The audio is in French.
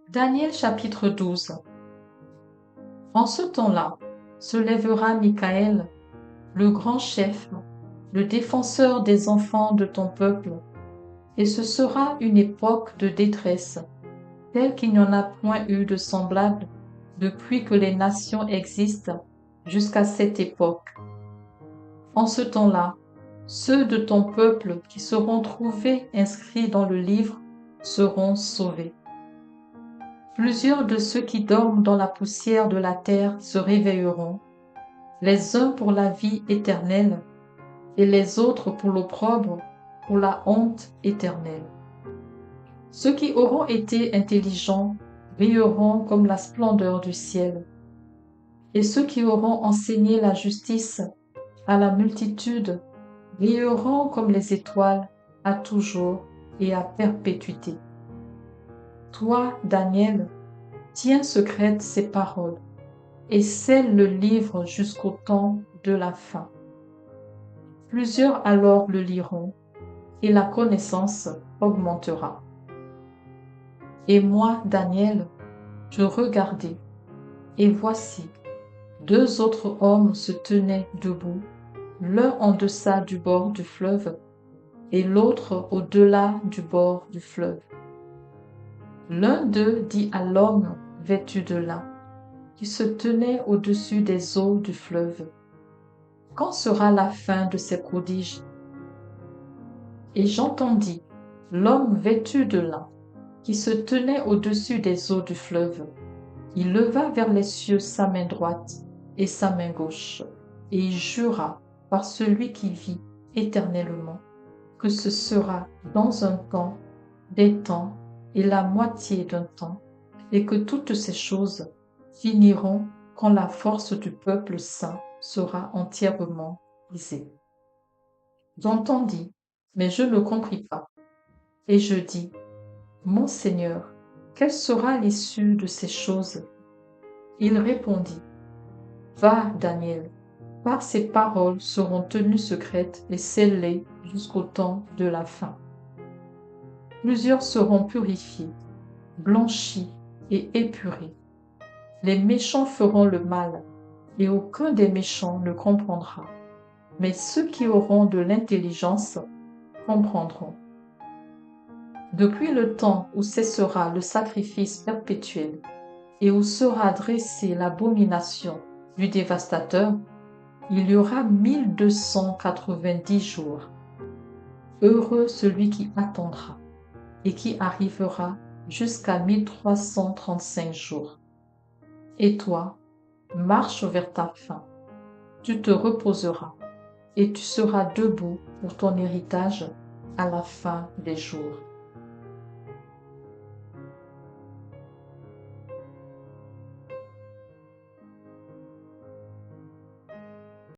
Daniel chapitre 12. En ce temps-là, se lèvera Michaël, le grand chef, le défenseur des enfants de ton peuple, et ce sera une époque de détresse, telle qu'il n'y en a point eu de semblable depuis que les nations existent jusqu'à cette époque. En ce temps-là, ceux de ton peuple qui seront trouvés inscrits dans le livre seront sauvés. Plusieurs de ceux qui dorment dans la poussière de la terre se réveilleront, les uns pour la vie éternelle et les autres pour l'opprobre, pour la honte éternelle. Ceux qui auront été intelligents brilleront comme la splendeur du ciel, et ceux qui auront enseigné la justice à la multitude brilleront comme les étoiles à toujours et à perpétuité. Toi, Daniel, tiens secrètes ces paroles et scelle le livre jusqu'au temps de la fin. Plusieurs alors le liront et la connaissance augmentera. Et moi, Daniel, je regardai, et voici, deux autres hommes se tenaient debout, l'un en deçà du bord du fleuve et l'autre au-delà du bord du fleuve. L'un d'eux dit à l'homme vêtu de lin, qui se tenait au-dessus des eaux du fleuve, « Quand sera la fin de ces prodiges ?» Et j'entendis l'homme vêtu de lin, qui se tenait au-dessus des eaux du fleuve. Il leva vers les cieux sa main droite et sa main gauche, et il jura par celui qui vit éternellement que ce sera dans un temps, des temps et la moitié d'un temps, et que toutes ces choses finiront quand la force du peuple saint sera entièrement brisée. J'entendis, mais je ne compris pas. Et je dis, Mon Seigneur, quelle sera l'issue de ces choses? Il répondit, Va, Daniel, car ces paroles seront tenues secrètes et scellées jusqu'au temps de la fin. Plusieurs seront purifiés, blanchis et épurés. Les méchants feront le mal, et aucun des méchants ne comprendra. Mais ceux qui auront de l'intelligence comprendront. Depuis le temps où cessera le sacrifice perpétuel et où sera dressée l'abomination du dévastateur, il y aura 1290 jours. Heureux celui qui attendra et qui arrivera jusqu'à 1335 jours. Et toi, marche vers ta fin. Tu te reposeras et tu seras debout pour ton héritage à la fin des jours.